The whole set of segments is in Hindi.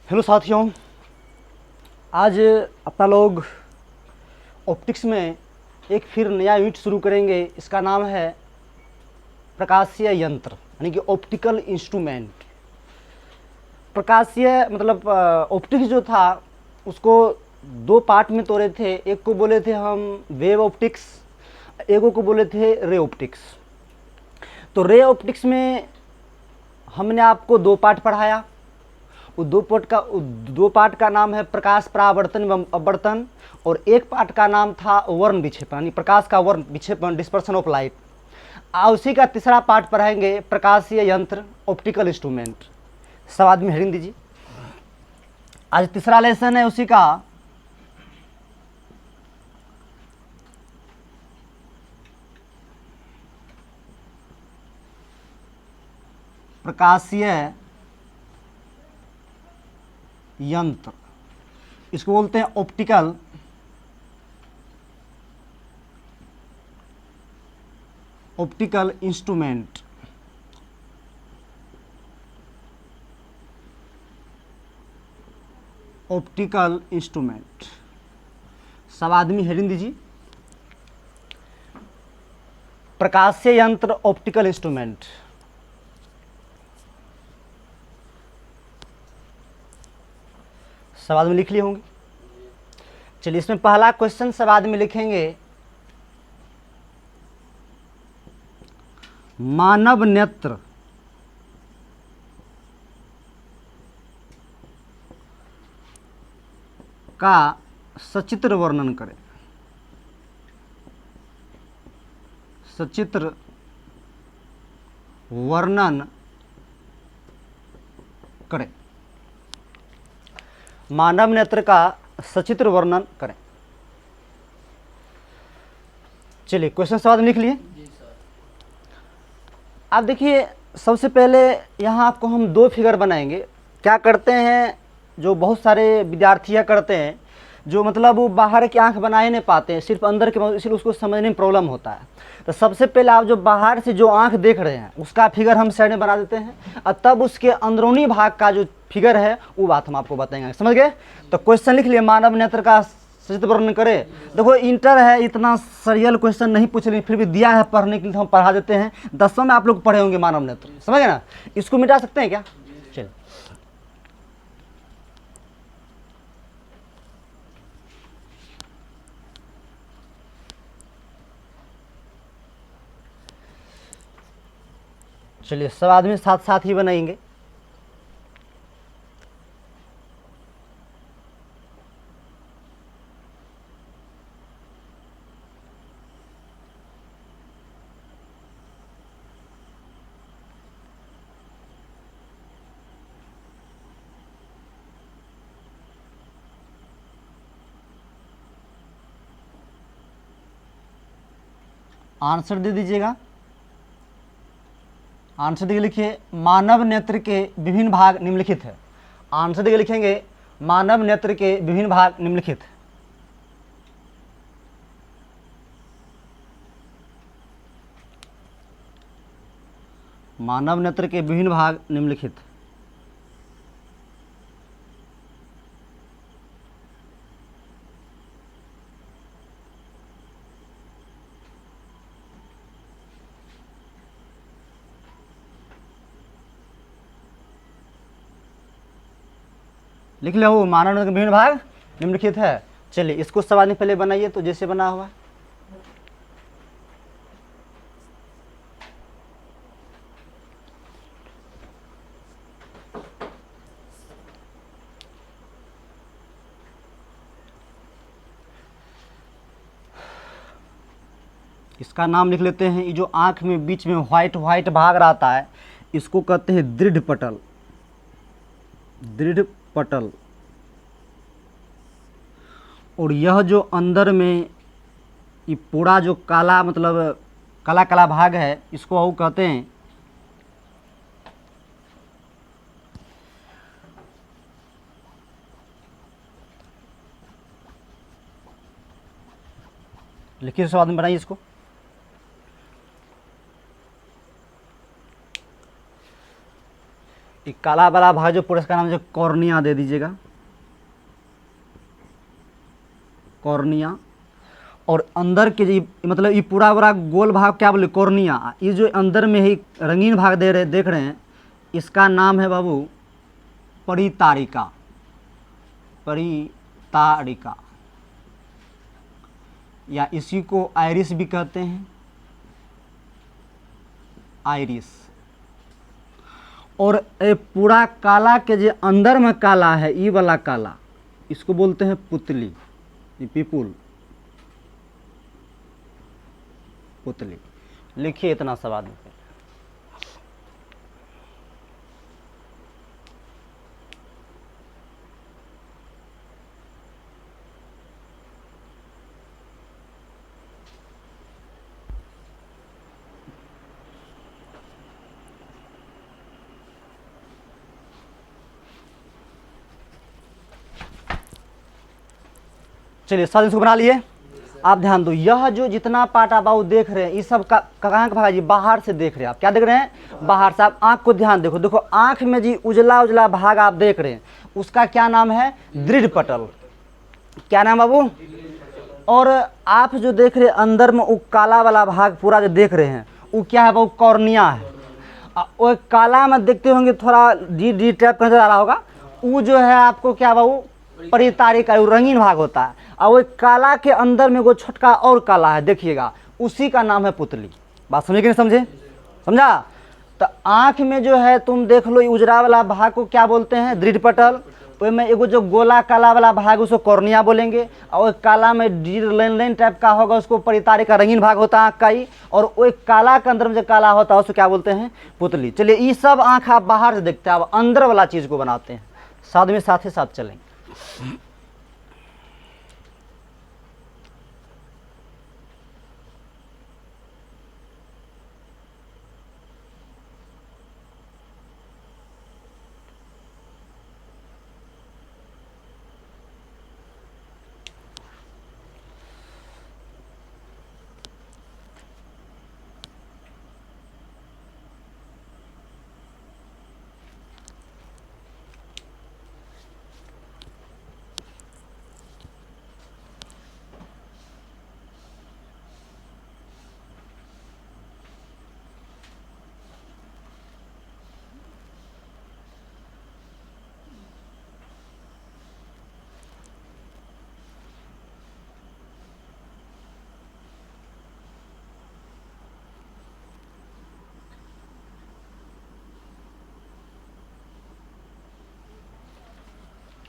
हेलो साथियों, आज अपना लोग ऑप्टिक्स में एक फिर नया यूनिट शुरू करेंगे। इसका नाम है प्रकाशीय यंत्र यानी कि ऑप्टिकल इंस्ट्रूमेंट। प्रकाशीय मतलब ऑप्टिक्स जो था उसको दो पार्ट में तोड़े थे। एक को बोले थे हम वेव ऑप्टिक्स, एक को बोले थे रे ऑप्टिक्स। तो रे ऑप्टिक्स में हमने आपको दो पार्ट पढ़ाया। उस दो पार्ट का नाम है प्रकाश परावर्तन एवं अपवर्तन, और एक पार्ट का नाम था वर्ण विक्षेपण यानी प्रकाश का वर्ण विक्षेपण, डिस्पर्शन ऑफ लाइट। उसी का तीसरा पार्ट पढ़ाएंगे प्रकाशीय यंत्र, ऑप्टिकल इंस्ट्रूमेंट। सब आदमी हेडिंग दीजिए। आज तीसरा लेसन है उसी का प्रकाशीय यंत्र। इसको बोलते हैं ऑप्टिकल इंस्ट्रूमेंट। Optical instrument. सब आदमी हेडिंग दीजिए। प्रकाशीय यंत्र, ऑप्टिकल इंस्ट्रूमेंट। सब आदमी लिख लिए होंगे। चलिए, इसमें पहला क्वेश्चन सब आदमी लिखेंगे। मानव नेत्र का सचित्र वर्णन करें। सचित्र वर्णन करें। मानव नेत्र का सचित्र वर्णन करें। चलिए, क्वेश्चन सवाल लिख लिए। अब देखिए, सबसे पहले यहाँ आपको हम दो फिगर बनाएंगे। क्या करते हैं, जो बहुत सारे विद्यार्थियाँ करते हैं, जो मतलब वो बाहर की आंख बना ही नहीं पाते हैं, सिर्फ अंदर के, इसलिए उसको समझने में प्रॉब्लम होता है। तो सबसे पहले आप जो बाहर से जो आंख देख रहे हैं उसका फिगर हम साइड में बना देते हैं, और तब उसके अंदरूनी भाग का जो फिगर है वो बात हम आपको बताएंगे। समझ गए? तो क्वेश्चन लिख लिए, मानव नेत्र का सचित्र वर्णन करें। देखो, इंटर है, इतना सरियल क्वेश्चन नहीं पूछ रही, फिर भी दिया है पढ़ने के लिए, हम पढ़ा देते हैं। 10वीं में आप लोग पढ़े होंगे मानव नेत्र, समझ गए ना? इसको मिटा सकते हैं क्या? चलिए, चलिए सब आदमी साथ साथ ही बनाएंगे। आंसर दे दीजिएगा। आंसर देखिए, लिखिए मानव नेत्र के विभिन्न भाग निम्नलिखित है। आंसर देखिए लिखेंगे, मानव नेत्र के विभिन्न भाग निम्नलिखित। मानव नेत्र के विभिन्न भाग निम्नलिखित। लिख लो, मानव नेत्र के विभिन्न भाग निम्नलिखित है। चलिए, इसको सवाल पहले बनाइए, तो जैसे बना हुआ। इसका नाम लिख लेते हैं। ये जो आंख में बीच में व्हाइट व्हाइट भाग रहता है, इसको कहते हैं दृढ़ पटल। दृढ़ पटल। और यह जो अंदर में ये पूरा जो काला मतलब काला काला भाग है, इसको वो कहते हैं लिखिए। स्वाद में बनाइए इसको। ये काला वाला भाग जो पूरा इसका नाम जो कॉर्निया दे दीजिएगा, कॉर्निया। और अंदर के जी मतलब ये पूरा पूरा गोल भाग क्या बोले कॉर्निया, ये जो अंदर में ही रंगीन भाग देख रहे हैं, इसका नाम है बाबू परितारिका, परितारिका, या इसी को आइरिस भी कहते हैं, आइरिस। और ये पूरा काला के जो अंदर में काला है, ये वाला काला, इसको बोलते हैं पुतली, पीपुल, पुतली। लिखिए इतना सब आदमी पे। चलिए सब इसको बना लिए। आप ध्यान दो, यह जो जितना पार्ट आप देख रहे हैं, ये सब का कहाँ का भाग जी, बाहर से देख रहे हैं। आप क्या देख रहे हैं, बाहर से। आप आंख को ध्यान देखो, देखो आंख में जी उजला उजला भाग आप देख रहे हैं, उसका क्या नाम है, दृढ़ पटल। क्या नाम बाबू। और आप जो देख रहे हैं अंदर में वो काला वाला भाग पूरा जो देख रहे हैं, वो क्या है, वो कॉर्निया है। वो काला में देखते होंगे थोड़ा डी डी टाइप नजर आ रहा होगा, वो जो है आपको क्या बाबू, परितारिका, रंगीन भाग होता है। और वो काला के अंदर में वो छोटका और काला है, देखिएगा, उसी का नाम है पुतली। बात समझे कि नहीं समझे, समझा। तो आंख में जो है तुम देख लो, ये उजरा वाला भाग को क्या बोलते हैं, दृढ़ पटल। में एगो जो गोला काला वाला भाग उसको कॉर्निया बोलेंगे, और काला में डी लाइन लाइन टाइप का होगा उसको परितारिका, रंगीन भाग होता है आँख का ही। और वो काला के अंदर में जो काला होता है उसको क्या बोलते हैं, पुतली। चलिए ये सब आँख आप बाहर से देखते हैं, आप अंदर वाला चीज़ को बनाते हैं, साथ में साथ ही साथ चलेंगे।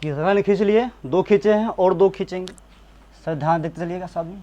ये सगल खींच लिए, दो खींचे हैं और दो खींचेंगे, सर ध्यान देते चलिएगा सब में।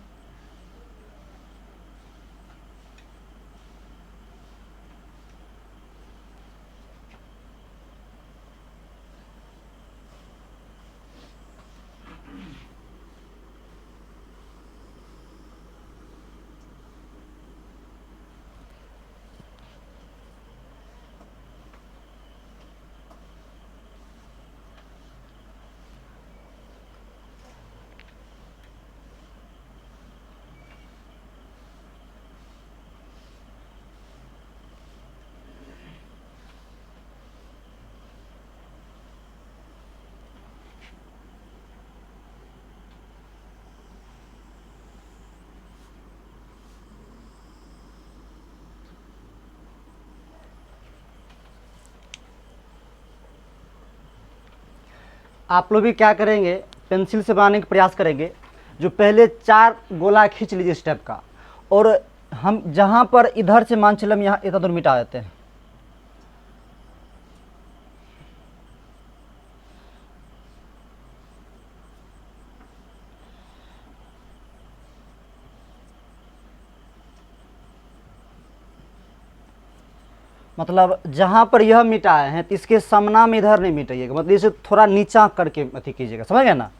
आप लोग भी क्या करेंगे, पेंसिल से बनाने का प्रयास करेंगे। जो पहले 4 गोला खींच लीजिए स्टेप का, और हम जहाँ पर इधर से मान चलम यहाँ इतना दूर मिटा देते हैं। मतलब जहाँ पर यह मिटाए हैं, तो इसके सामना में इधर नहीं मिटाइएगा, मतलब इसे थोड़ा नीचा करके अथी कीजिएगा, समझ गए ना।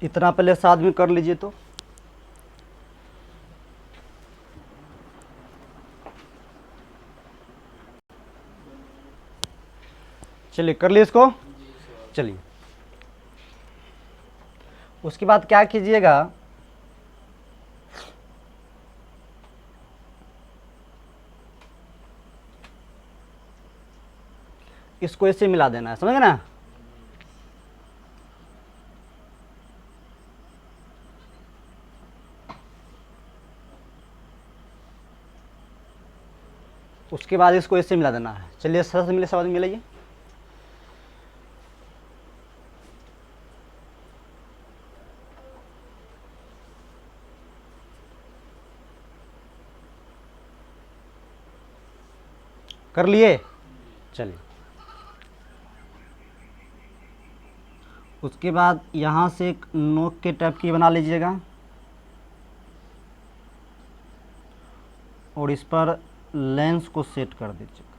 इतना पहले 7 में कर लीजिए तो। चलिए कर लिए इसको। चलिए उसके बाद क्या कीजिएगा, इसको ऐसे मिला देना है, समझ गए ना। उसके बाद इसको ऐसे मिला देना है। चलिए सरस मिले, सब आदमी मिलाइए। कर लिए। चलिए उसके बाद यहाँ से एक नोक के टाइप की बना लीजिएगा और इस पर लेंस को सेट कर दीजिएगा।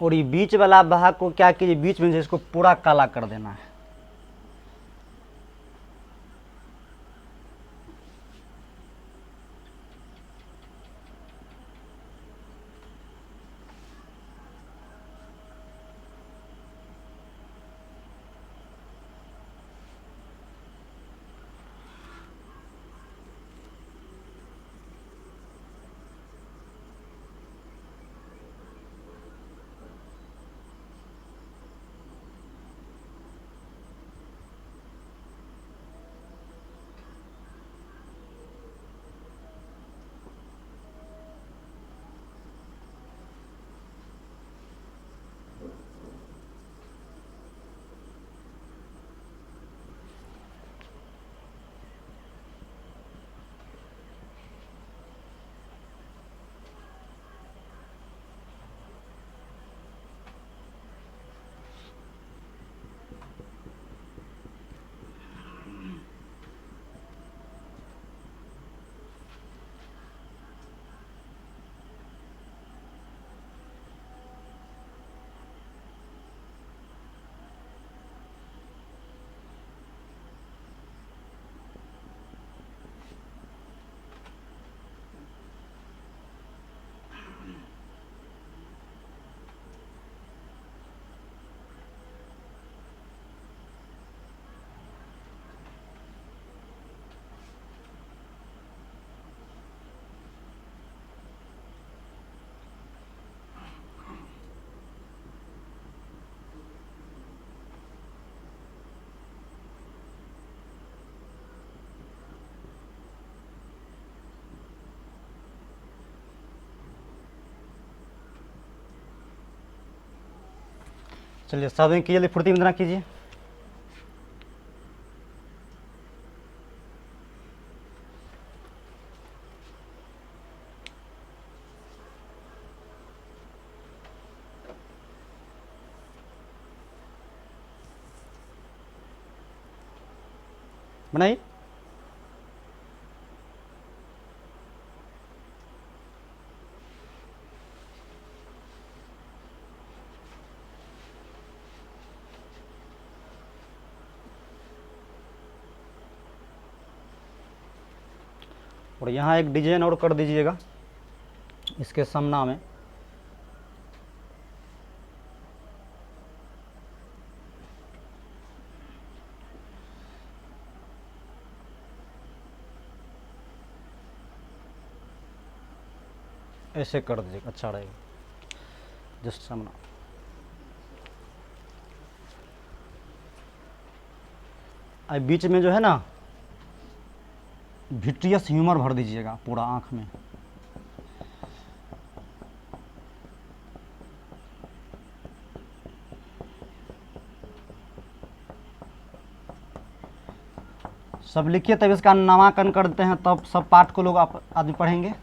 और ये बीच वाला भाग को क्या कीजिए, बीच में से इसको पूरा काला कर देना है। चलिए साधन कीजिए, जल्दी फुर्ती में इतना कीजिए। बनाइए। और यहाँ एक डिजाइन और कर दीजिएगा इसके सामना में। ऐसे कर दीजिएगा, अच्छा रहेगा, जस्ट सामना। अब बीच में जो है ना विट्रियस ह्यूमर भर दीजिएगा पूरा आँख में। सब लिखिए, तब इसका नामांकन करते हैं, तब सब पाठ को लोग आप आदमी पढ़ेंगे।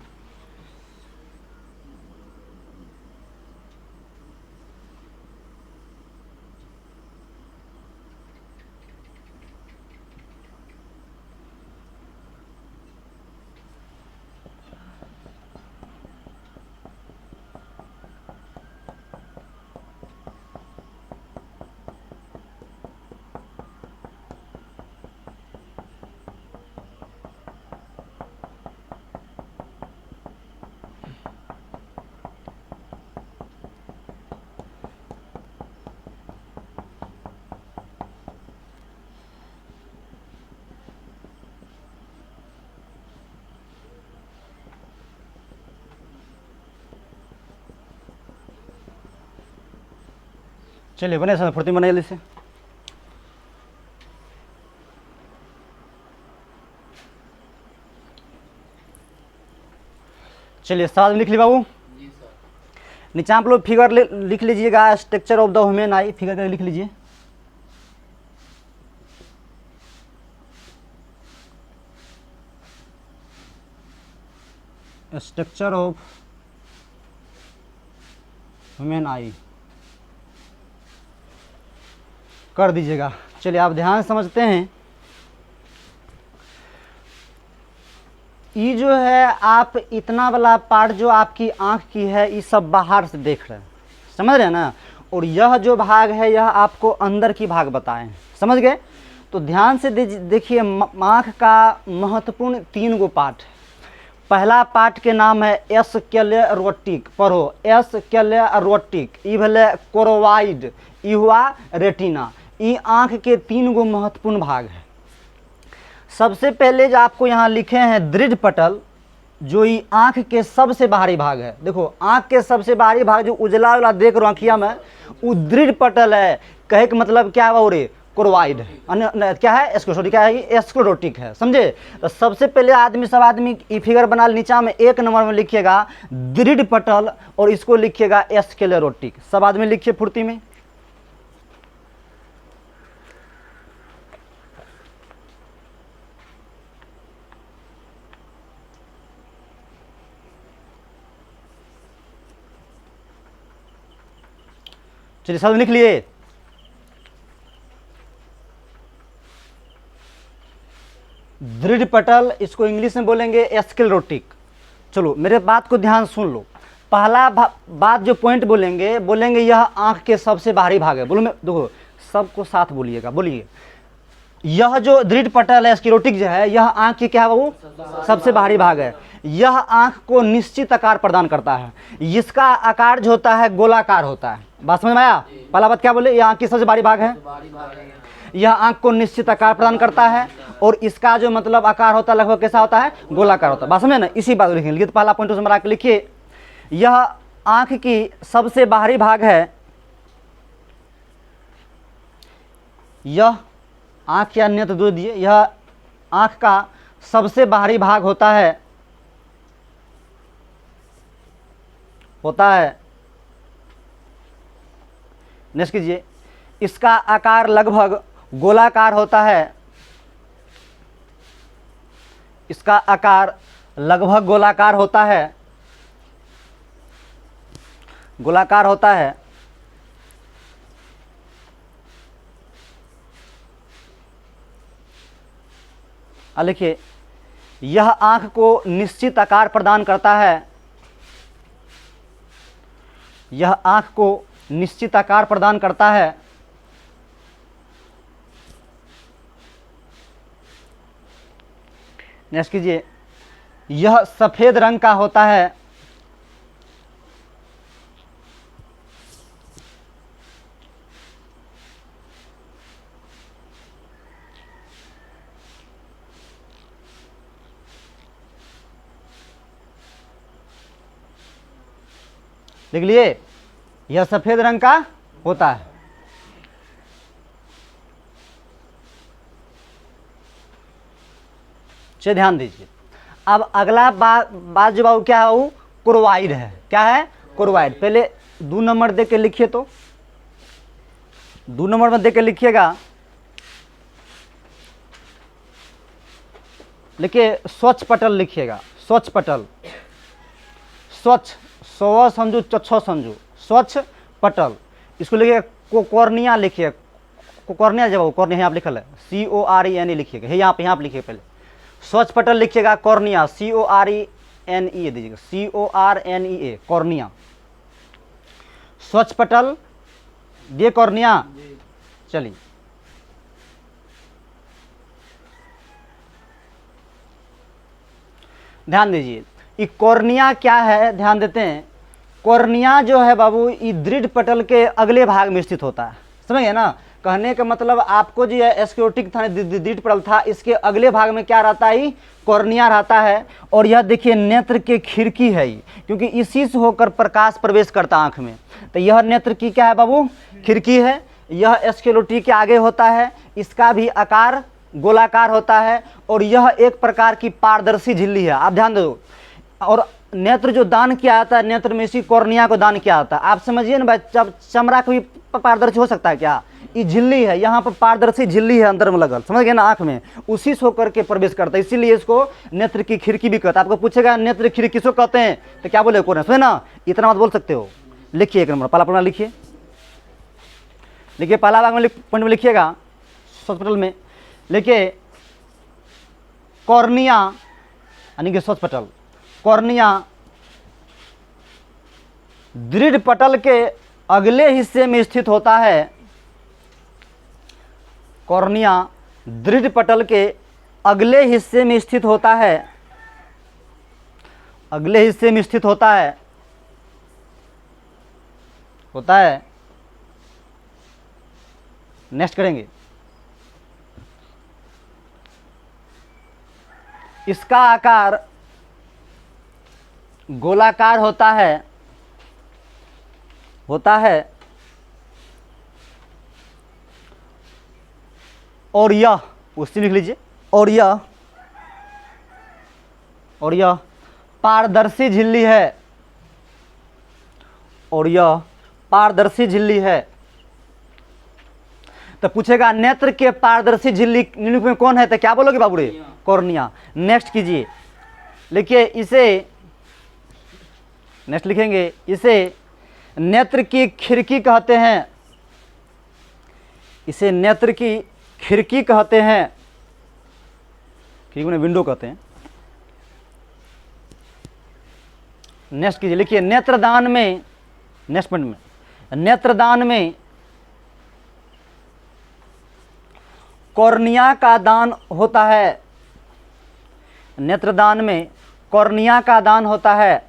चलिए बने सर, फुर्ती बने जल्दी से। चलिए साथ में लिख ली बाबू। नीचे आप लोग फिगर लिख लीजिएगा, structure of the human I, figure करके लिख लीजिए। स्ट्रक्चर ऑफ ह्यूमन आई कर दीजिएगा। चलिए आप ध्यान समझते हैं, ये जो है आप इतना वाला पार्ट जो आपकी आंख की है, ये सब बाहर से देख रहे हैं, समझ रहे हैं ना, और यह जो भाग है यह आपको अंदर की भाग बताए हैं, समझ गए। तो ध्यान से देखिए, आंख का महत्वपूर्ण 3 गो पार्ट है। पहला पार्ट के नाम है एस्क्लेरोटिक, पढ़ो एस्क्लेरोटिक, ई भले कोरोवाइड, ई हुआ रेटिना। ये आंख के 3 गो महत्वपूर्ण भाग है। सबसे पहले जो आपको यहाँ लिखे हैं दृढ़ पटल, जो ये आंख के सबसे बाहरी भाग है। देखो आंख के सबसे बाहरी भाग जो उजला उजला देख रहे हो आँखिया में, वो दृढ़ पटल है। कहे का मतलब क्या है, रे कोरोवाइड है, क्या है एस्क्लेरोटिक, क्या है ये एस्क्लेरोटिक है, समझे। तो सबसे पहले सब आदमी ये फिगर बना, नीचा में 1 नंबर में लिखिएगा दृढ़ पटल और इसको लिखिएगा एस्क्लेरोटिक। सब आदमी लिखिए फुर्ती में। चलिए सब लिख लिए। दृढ़ पटल, इसको इंग्लिश में बोलेंगे एस्क्लेरोटिक। चलो मेरे बात को ध्यान सुन लो। पहला बात जो पॉइंट बोलेंगे यह आंख के सबसे बाहरी भाग है। बोलो, मैं देखो सबको साथ बोलिएगा, बोलिए। यह जो दृढ़ पटल है एस्क्लेरोटिक जो है, यह आंख की क्या है वो सबसे बाहरी भाग है। यह आंख को निश्चित आकार प्रदान करता है। इसका आकार जो होता है गोलाकार होता है। बात समझ में आया? पहला बात क्या बोले, यह आंख की सबसे बाहरी भाग है। यह आंख को निश्चित आकार प्रदान करता है और इसका जो मतलब आकार होता है लगभग कैसा होता है, गोलाकार होता है। बात समझे ना? इसी बात लिखेंगे। तो पहला पॉइंट उसमें लिखिए, यह आंख की सबसे बाहरी भाग है। यह आंख या नेत्र दो दिए, यह आंख का सबसे बाहरी भाग होता है नेक्स्ट कीजिए, इसका आकार लगभग गोलाकार होता है। इसका आकार लगभग गोलाकार होता है, गोलाकार होता है। लिखिए, यह आंख को निश्चित आकार प्रदान करता है। यह आंख को निश्चित आकार प्रदान करता है। नेक्स्ट कीजिए, यह सफेद रंग का होता है। देख लिए, यह सफेद रंग का होता है। चलिए ध्यान दीजिए। अब अगला बात जो बाबू क्या है, वो कोरोवाइड है। क्या है? कोरोवाइड। पहले 2 नंबर दे के लिखिए, तो 2 नंबर में दे के लिखिएगा, लिखिए स्वच्छ पटल लिखिएगा, स्वच्छ पटल, स्वच्छ, स्व संजू चच्छो संजू, स्वच्छ पटल। इसको लिखिए कॉर्निया लिखिए, कॉर्निया, जब कॉर्निया यहाँ लिखल है CORNEA लिखिएगा, है यहाँ पे लिखिए, पहले स्वच्छ पटल लिखिएगा, कॉर्निया CORNEA दीजिएगा, CORNEA, कॉर्निया, स्वच्छ पटल दिए कॉर्निया। चलिए ध्यान दीजिए, ये कॉर्निया क्या है, ध्यान देते हैं। कॉर्निया जो है बाबू, ये दृढ़ पटल के अगले भाग में स्थित होता है, समझ गए ना। कहने का मतलब आपको जो है स्क्लेरोटिक था, दृढ़ पटल था, इसके अगले भाग में क्या रहता है, कॉर्निया रहता है। और यह देखिए नेत्र के खिड़की है, क्योंकि इसी से होकर प्रकाश प्रवेश करता आंख में। तो यह नेत्र की क्या है बाबू, खिड़की है। यह स्क्लेरोटिक के आगे होता है, इसका भी आकार गोलाकार होता है, और यह एक प्रकार की पारदर्शी झिल्ली है। आप ध्यान दो, और नेत्र जो दान किया जाता है, नेत्र में इसी कॉर्निया को दान किया जाता है। आप समझिए ना भाई, जब चमड़ा कभी पारदर्शी हो सकता है क्या, ये झिल्ली है, यहाँ पर पारदर्शी झिल्ली है अंदर में लगल, समझ गए ना, आंख में, उसी से होकर के प्रवेश करता है, इसीलिए इसको नेत्र की खिड़की भी कहता है। आपको पूछेगा नेत्र खिड़की किसको कहते हैं, तो क्या बोले कौन है, सुने ना, इतना मत बोल सकते हो। लिखिए एक नंबर पहला पन्ना लिखिए, लिखिए पहला भाग में पॉइंट में लिखिएगा हॉस्पिटल में, लिखिए कॉर्निया यानी कि स्वच्छ पटल, कॉर्निया दृढ़ पटल के अगले हिस्से में स्थित होता है। कॉर्निया दृढ़ पटल के अगले हिस्से में स्थित होता है, अगले हिस्से में स्थित होता है, नेक्स्ट करेंगे। इसका आकार गोलाकार होता है, और यह उससे लिख लीजिए, और यह पारदर्शी झिल्ली है, और यह पारदर्शी झिल्ली है। तो पूछेगा नेत्र के पारदर्शी झिल्ली निरूपण में कौन है, तो क्या बोलोगे बाबू रे, कॉर्निया। नेक्स्ट कीजिए, लिखिए इसे, नेक्स्ट लिखेंगे, इसे नेत्र की खिड़की कहते हैं, इसे नेत्र की खिड़की कहते हैं, खिड़की में विंडो कहते हैं। नेक्स्ट कीजिए, लिखिए नेत्रदान में, नेक्स्ट पॉइंट में, नेत्रदान में कॉर्निया का दान होता है, नेत्रदान में कॉर्निया का दान होता है।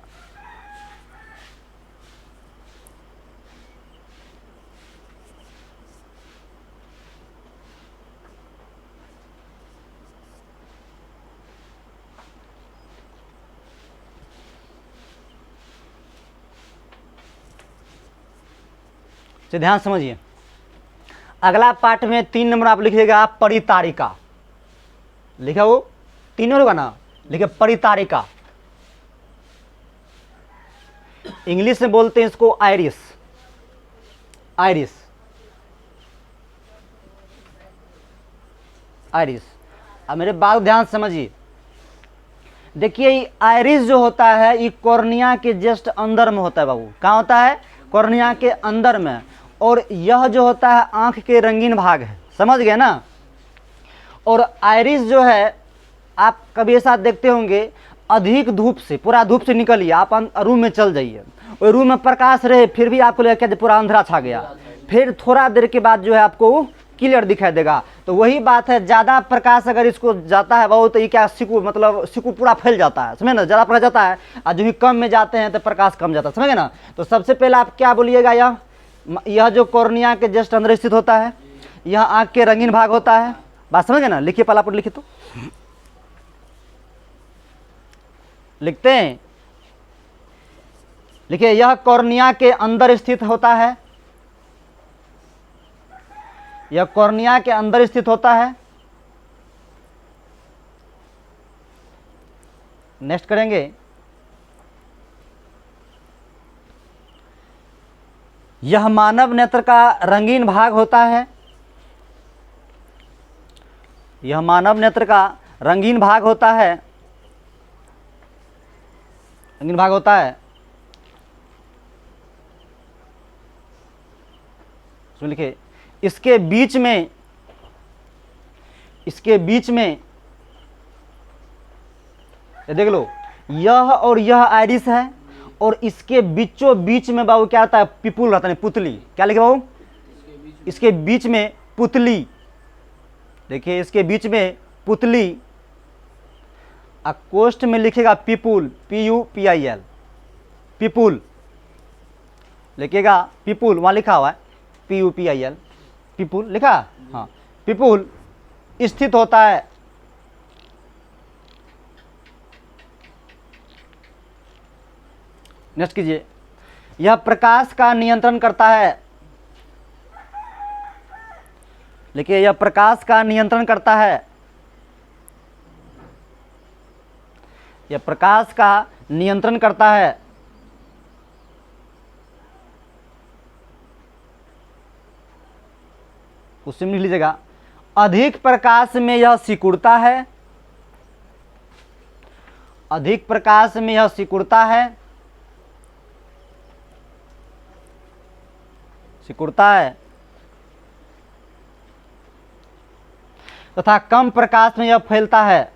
तो ध्यान समझिए, अगला पार्ट में 3 नंबर आप लिखिएगा परितारिका, लिखा वो 3 होगा ना, लिखिए परितारिका, इंग्लिश में बोलते हैं इसको आइरिस, आइरिस, आइरिस। अब मेरे बात ध्यान समझिए, देखिए ये आइरिस जो होता है, ये कॉर्निया के जस्ट अंदर में होता है बाबू, कहाँ होता है, कॉर्निया के अंदर में। और यह जो होता है आंख के रंगीन भाग है, समझ गए ना। और आइरिस जो है, आप कभी ऐसा देखते होंगे, अधिक धूप से, पूरा धूप से निकलिए, आप रूम में चल जाइए, और रूम में प्रकाश रहे फिर भी आपको लगेगा पूरा अंधेरा छा गया, फिर थोड़ा देर के बाद जो है आपको क्लियर दिखाई देगा। तो वही बात है, ज़्यादा प्रकाश अगर इसको जाता है बहुत, तो ये क्या सिकू, मतलब सिकू पूरा फैल जाता है, समझे ना, ज़्यादा प्रकाश जाता है, और जो ही कम में जाते हैं तो प्रकाश कम जाता है, समझे ना। तो सबसे पहले आप क्या बोलिएगा, यह जो कॉर्निया के जस्ट अंदर स्थित होता है, यह आँख के रंगीन भाग होता है, बात समझ गए ना। लिखिए पहला पर लिखिए, तो लिखते हैं, लिखिए यह कॉर्निया के अंदर स्थित होता है, यह कॉर्निया के अंदर स्थित होता है। नेक्स्ट करेंगे, यह मानव नेत्र का रंगीन भाग होता है, यह मानव नेत्र का रंगीन भाग होता है, रंगीन भाग होता है, सुन लिखे, इसके बीच में, इसके बीच में ये देख लो, यह और यह आइरिस है, और इसके बीचों बीच में बाबू क्या आता है, पिपुल रहता है, पुतली। क्या लिखे बाबू, इसके बीच में पुतली, देखिए इसके बीच में पुतली, कोष्ठ में लिखेगा पिपुल, PUPIL, पिपुल लिखेगा, पिपुल वहां लिखा हुआ है PUPIL, पिपुल लिखा, हाँ, पिपुल स्थित होता है। नेक्स्ट कीजिए, यह प्रकाश का नियंत्रण करता है, देखिए यह प्रकाश का नियंत्रण करता है, यह प्रकाश का नियंत्रण करता है। उससे लिख लीजिएगा, अधिक प्रकाश में यह सिकुड़ता है, अधिक प्रकाश में यह सिकुड़ता है, सिकुड़ता है, तथा कम प्रकाश में यह फैलता है।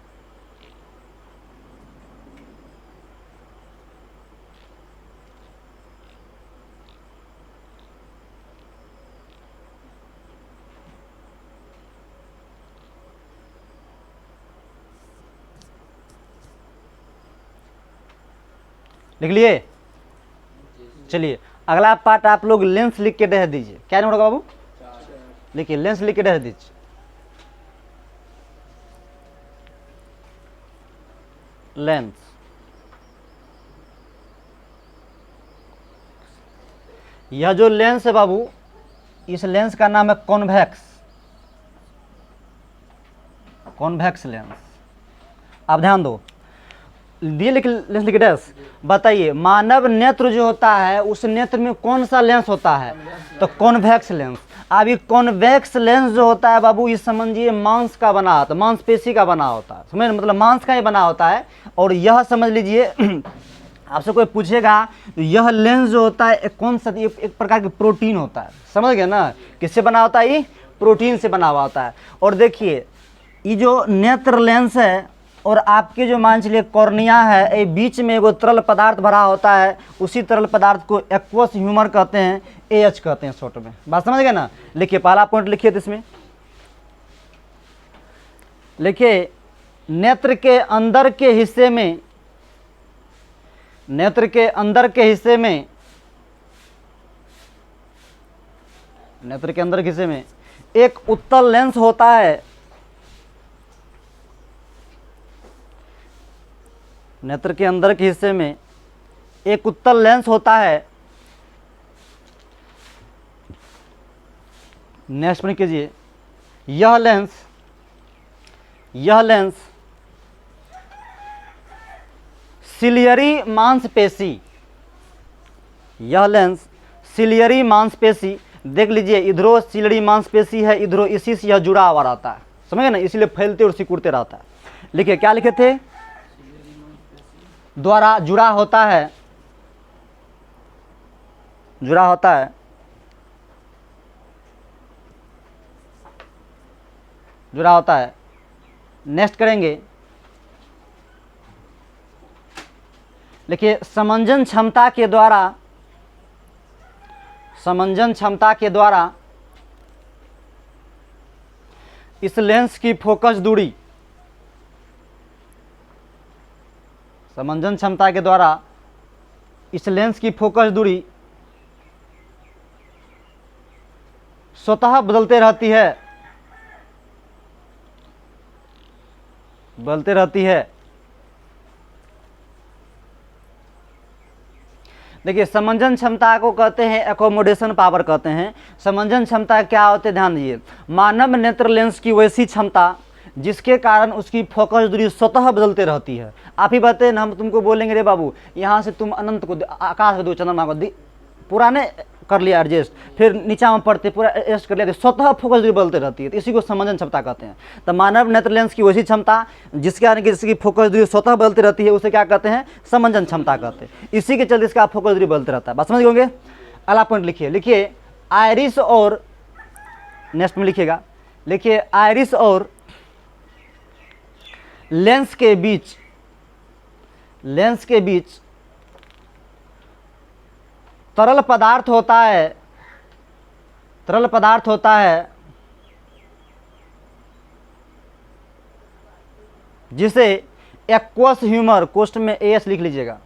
लिख लिए? चलिए अगला पार्ट आप लोग लेंस लिख के रह दीजिए। क्या नंबर होगा बाबू? लिखिए, लेंस लिख के रह दीजिए। लेंस, यह जो लेंस है बाबू, इस लेंस का नाम है कॉन्वेक्स, कॉन्वेक्स लेंस। आप ध्यान दो, दिए लेंस लिख डैश। बताइए, मानव नेत्र जो होता है उस नेत्र में कौन सा लेंस होता है? तो कॉन्वेक्स लेंस। अब ये कॉन्वेक्स लेंस जो होता है बाबू, ये समझिए मांस का बना होता है, मांसपेशी का बना होता है, समझ, मतलब मांस का ही बना होता है। और यह समझ लीजिए आपसे कोई पूछेगा तो यह लेंस जो होता है कौन सा, एक प्रकार की प्रोटीन होता है, समझ गए ना? किससे बना होता है? ये प्रोटीन से बना हुआ होता है। और देखिए ये जो नेत्र लेंस है और आपके जो मान चलिए कॉर्निया है, ये बीच में एगो तरल पदार्थ भरा होता है, उसी तरल पदार्थ को एक्वस ह्यूमर कहते हैं, AH कहते हैं शॉर्ट में। बात समझ गए ना? लिखिए, पहला पॉइंट लिखिए तो इसमें लिखिए, नेत्र के अंदर के हिस्से में, नेत्र के अंदर के हिस्से में, नेत्र के अंदर के हिस्से में एक उत्तल लेंस होता है। नेत्र के अंदर के हिस्से में एक उत्तल लेंस होता है। नेक्स्ट में कीजिए, यह लेंस, यह लेंस सिलियरी मांसपेशी, यह लेंस सिलियरी मांसपेशी, देख लीजिए इधरो सिलियरी मांसपेशी है, इधरो इसी से यह जुड़ा हुआ रहता है, समझ गए ना? इसलिए फैलते और सिकुड़ते रहता है। लिखिए, क्या लिखे थे? द्वारा जुड़ा होता है, जुड़ा होता है, जुड़ा होता है। नेक्स्ट करेंगे, देखिए समंजन क्षमता के द्वारा, समंजन क्षमता के द्वारा इस लेंस की फोकस दूरी, समंजन क्षमता के द्वारा इस लेंस की फोकस दूरी स्वतः बदलते रहती है, बदलते रहती है। देखिए, समंजन क्षमता को कहते हैं एकोमोडेशन पावर कहते हैं। समंजन क्षमता क्या होते हैं? ध्यान दीजिए, मानव नेत्र लेंस की वैसी क्षमता जिसके कारण उसकी फोकस दूरी स्वतः बदलते रहती है। आप ही बताते हैं, हम तुमको बोलेंगे रे बाबू यहाँ से तुम अनंत को, आकाश को दो, चंद्रमा को, पुराने कर लिया एडजस्ट, फिर नीचा में पढ़ते पूरा एडजस्ट कर लिया, तो स्वतः फोकस दूरी बदलते रहती है। तो इसी को समंजन क्षमता कहते हैं। तो मानव नेत्र लेंस की वैसी क्षमता जिसके कारण कि जिसकी फोकस दूरी स्वतः बदलती रहती है, उसे क्या कहते हैं? समंजन क्षमता कहते हैं। इसी के चलते इसका फोकस दूरी बदलते रहता है। बात समझ गए होंगे? अगला पॉइंट लिखिए, लिखिए आइरिस और, नेक्स्ट में लिखिएगा, लिखिए आइरिस और लेंस के बीच, लेंस के बीच तरल पदार्थ होता है, तरल पदार्थ होता है जिसे एक्वस ह्यूमर, कोष्ठ में एस लिख लीजिएगा,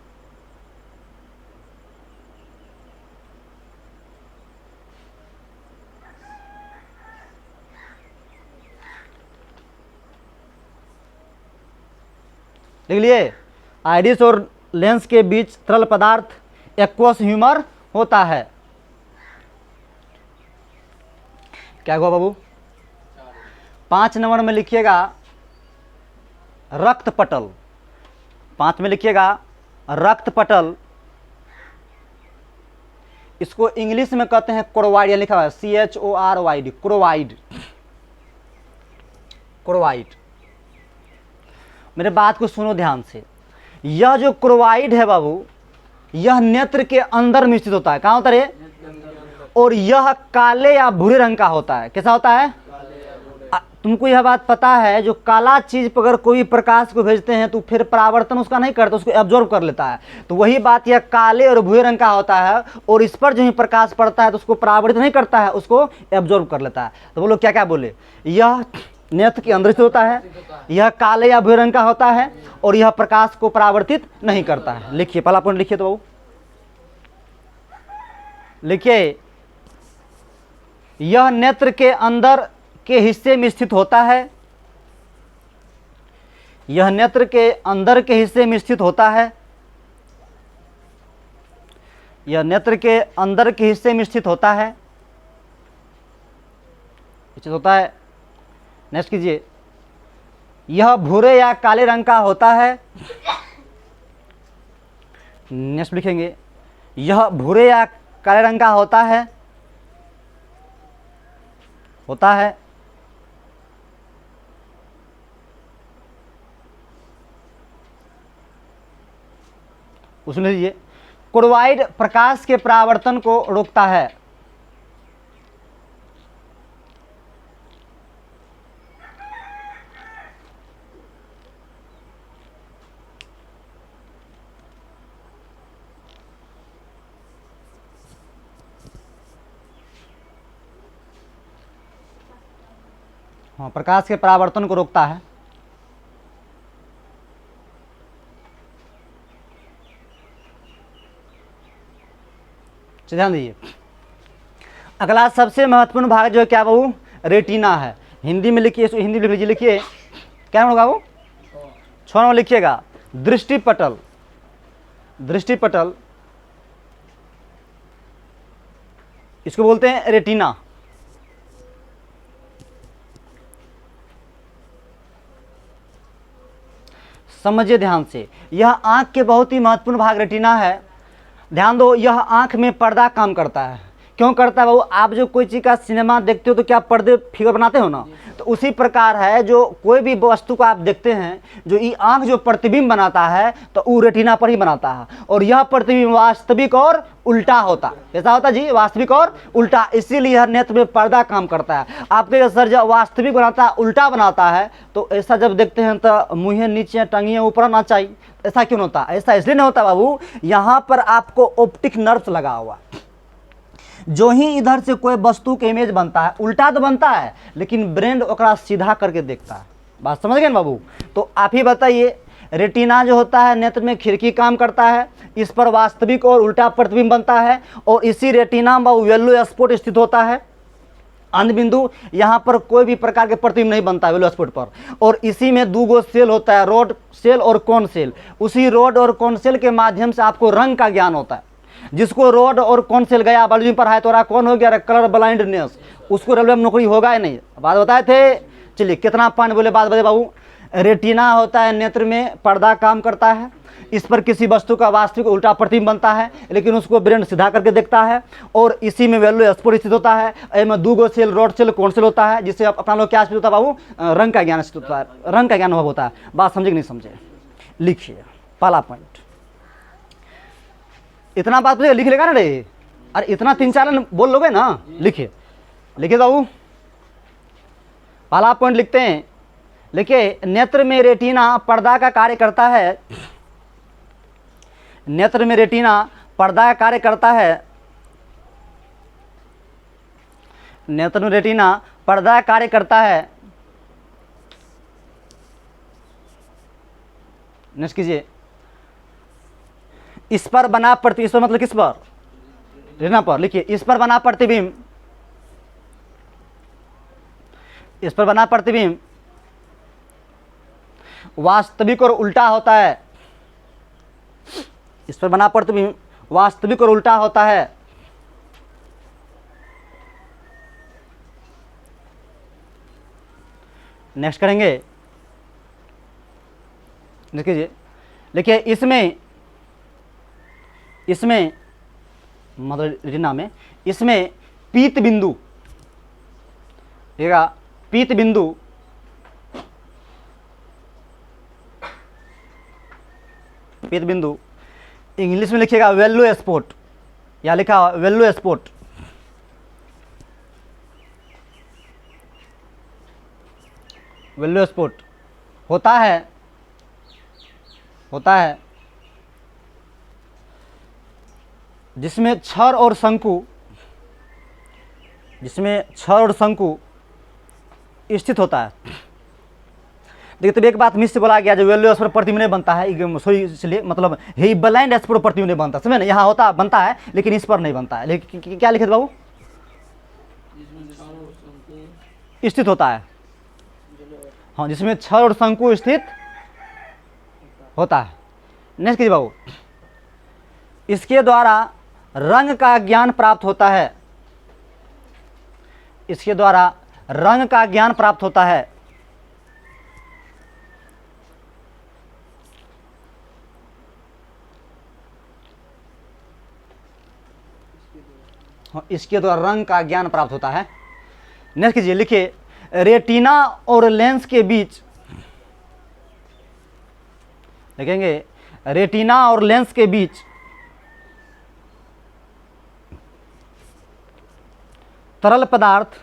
लिख लिए। आइरिस और लेंस के बीच तरल पदार्थ एक्वस ह्यूमर होता है। क्या हुआ बाबू? 5 नंबर में लिखिएगा रक्त पटल, 5 में लिखिएगा रक्त पटल। इसको इंग्लिश में कहते हैं क्रोवाइड, लिखा हुआ है CHORYD, क्रोवाइड, क्रोवाइड। मेरे बात को सुनो ध्यान से। यह जो क्रोवाइड है बाबू, यह नेत्र के अंदर में स्थित होता है। कहाँ होता है? और यह काले या भूरे रंग का होता है। कैसा होता है? तुमको यह बात पता है, जो काला चीज पर अगर कोई प्रकाश को भेजते हैं तो फिर परावर्तन उसका नहीं करता, उसको एब्जॉर्ब कर लेता है। तो वही बात यह काले और भूरे रंग का होता है, और इस पर जो ही प्रकाश पड़ता है तो उसको परावर्तित नहीं करता है, उसको एब्जॉर्ब कर लेता है। तो बोलो क्या क्या बोले? यह नेत्र के अंदर स्थित होता है, यह काले या भूरे रंग का होता है, और यह प्रकाश को परावर्तित नहीं करता है। लिखिए पहला पॉइंट लिखिए तो बाबू, लिखिए यह नेत्र के अंदर के हिस्से में स्थित होता है, यह नेत्र के अंदर के हिस्से में स्थित होता है, यह नेत्र के अंदर के हिस्से में स्थित होता है, स्थित होता है। नेक्स्ट कीजिए, यह भूरे या काले रंग का होता है। नेक्स्ट लिखेंगे, यह भूरे या काले रंग का होता है, होता है। उसमें लीजिए क्रोवाइड प्रकाश के परावर्तन को रोकता है। हाँ, प्रकाश के परावर्तन को रोकता है। ध्यान दीजिए, अगला सबसे महत्वपूर्ण भाग जो है क्या बाबू? रेटिना है। हिंदी में लिखिए, हिंदी में लिख लीजिए, लिखिए क्या होगा बाबू? 6 में लिखिएगा दृष्टि पटल, दृष्टि पटल, इसको बोलते हैं रेटिना। समझिए ध्यान से, यह आंख के बहुत ही महत्वपूर्ण भाग रेटिना है। ध्यान दो, यह आंख में पर्दा काम करता है। क्यों करता है बाबू? आप जो कोई चीज़ का सिनेमा देखते हो तो क्या पर्दे फिगर बनाते हो ना, तो उसी प्रकार है जो कोई भी वस्तु को आप देखते हैं, जो ये आंख जो प्रतिबिंब बनाता है तो वो रेटिना पर ही बनाता है। और यह प्रतिबिंब वास्तविक और उल्टा होता है। कैसा होता है जी? वास्तविक और उल्टा। इसीलिए यह नेत्र में पर्दा काम करता है। आपके सर जब वास्तविक बनाता है, उल्टा बनाता है, तो ऐसा जब देखते हैं तो मुँह नीचे टंगिए ऊपर ना चाहिए। ऐसा क्यों होता? ऐसा इसलिए नहीं होता बाबू, यहाँ पर आपको ऑप्टिक नर्व लगा हुआ। जो ही इधर से कोई वस्तु के इमेज बनता है, उल्टा तो बनता है लेकिन ब्रेन ओकरा सीधा करके देखता है। बात समझ गए ना बाबू? तो आप ही बताइए, रेटिना जो होता है नेत्र में खिड़की काम करता है, इस पर वास्तविक और उल्टा प्रतिबिंब बनता है, और इसी रेटिना में येलो स्पॉट स्थित होता है, अंध बिंदु। यहाँ पर कोई भी प्रकार के प्रतिबिंब नहीं बनता है येलो स्पॉट पर। और इसी में 2 गो सेल होता है, रोड सेल और कोन सेल। उसी रोड और कोन सेल के माध्यम से आपको रंग का ज्ञान होता है। जिसको रोड और कौन सेल गया बायोलॉजी में पढ़ाया, तो कौन हो गया? कलर ब्लाइंडनेस, उसको रेलवे में नौकरी होगा ही नहीं। बात बताए थे। चलिए कितना पॉइंट बोले, बात बताए बाबू। रेटिना होता है नेत्र में पर्दा काम करता है, इस पर किसी वस्तु का वास्तविक उल्टा प्रतिबिंब बनता है, लेकिन उसको ब्रेन सीधा करके देखता है। और इसी में वैल्यू स्फोट स्थित होता है। इसमें 2 cell, rod cell, cone cell होता है, जिससे अपना लोग क्या स्थित होता है बाबू, रंग का ज्ञान स्थित होता है, रंग का ज्ञान अनुभव होता है। बात समझे कि नहीं समझे? लिखिए पहला पॉइंट, इतना बात लिख लेगा ना रे? अरे इतना 3-4 लाइन बोल लोगे ना? लिखिए लिखिए बाबू, पहला पॉइंट लिखते हैं। लिखिए, नेत्र में रेटिना पर्दा का कार्य करता है। नेत्र में रेटिना पर्दा का कार्य करता है। नेत्र में रेटिना पर्दा का कार्य करता है। नेक्स्ट कीजिए, इस पर बना प्रतिबिंब, इस पर मतलब किस पर? रेटिना पर। लिखिए, इस पर बना प्रतिबिंब, इस पर बना प्रतिबिंब वास्तविक और उल्टा होता है। इस पर बना प्रतिबिंब वास्तविक और उल्टा होता है। नेक्स्ट करेंगे, देखिए, देखिए इसमें मतलब रेटिना में, इसमें पीत बिंदु, देखिएगा, पीत बिंदु इंग्लिश में लिखिएगा वैल्यू स्पॉट, या लिखा वैल्यू स्पॉट। वैल्यू स्पॉट होता है जिसमें छड़ और शंकु स्थित होता है। देखिए, तब एक बात मिस से बोला गया, जो वैल्यू स्पॉट प्रतिबिंब नहीं बनता है, सॉरी, इसलिए मतलब ही ब्लाइंड स्पॉट प्रतिबिंब नहीं बनता, समझे ना? यहाँ होता बनता है लेकिन इस पर नहीं बनता है। लेकिन क्या लिखे थे बाबू? स्थित होता है, हाँ, जिसमें छड़ और शंकु स्थित होता है। नेक्स्ट कीजिए बाबू, इसके द्वारा रंग का ज्ञान प्राप्त होता है। इसके द्वारा रंग का ज्ञान प्राप्त होता है। इसके द्वारा रंग का ज्ञान प्राप्त होता है। नेक्स्ट कीजिए, लिखिए, रेटिना और लेंस के बीच, देखेंगे, रेटिना और लेंस के बीच तरल पदार्थ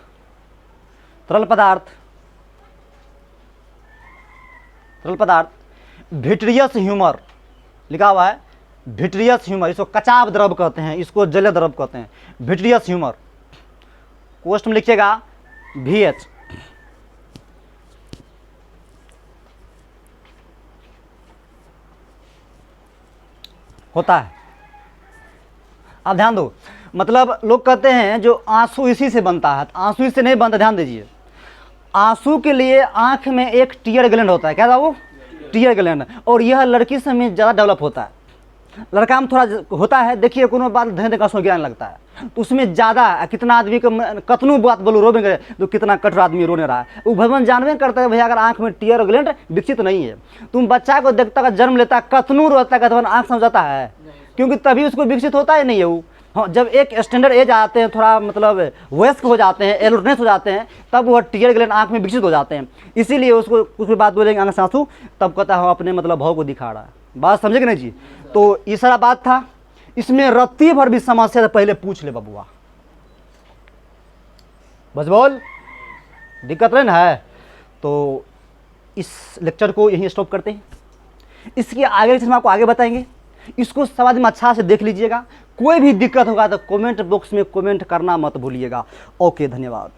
विट्रियस ह्यूमर, लिखा हुआ है विट्रियस ह्यूमर, इसको कचाव द्रव कहते हैं, इसको जल द्रव कहते हैं, विट्रियस ह्यूमर। कोष्ठ में लिखिएगा VH। होता है। अब ध्यान दो, मतलब लोग कहते हैं जो आंसू इसी से बनता है, आंसू इससे नहीं बनता। ध्यान दीजिए, आंसू के लिए आंख में एक टीयर ग्लैंड होता है। क्या था वो? Tear gland. और यह लड़की से में ज़्यादा डेवलप होता है, लड़का में थोड़ा होता है। देखिए, कोनो बात धैर्य का ज्ञान लगता है, तो उसमें ज़्यादा कितना आदमी को कतनों बात बोलो रोबे करे, तो कितना कठोर आदमी रोने रहा है, वो भगवान जानवे करता है भैया, अगर आंख में टीयर ग्लैंड विकसित नहीं है, तुम बच्चा को देखता का जन्म लेता कतनू रोता है, भगवान आंख समझाता है, क्योंकि तभी उसको विकसित होता ही नहीं है वो। हाँ, जब एक स्टैंडर्ड एज आते हैं, थोड़ा मतलब वयस्क हो जाते हैं, एलोनेस हो जाते हैं, तब वह टीयर ग्लैंड आंख में विकसित हो जाते हैं। इसीलिए उसको कुछ भी बात बोलेंगे आंख से आंसू, तब कहता है अपने मतलब भाव को दिखा रहा है। बात समझे कि नहीं जी? तो ये सारा बात था। इसमें रत्ती भर भी समस्या से पहले पूछ ले बबुआ, बस बोल, दिक्कत नहीं ना है। तो इस लेक्चर को यहीं स्टॉप करते हैं। इसके आगे हम आपको आगे बताएंगे। इसको समाज में अच्छा से देख लीजिएगा। कोई भी दिक्कत होगा तो कमेंट बॉक्स में कमेंट करना मत भूलिएगा। ओके, धन्यवाद।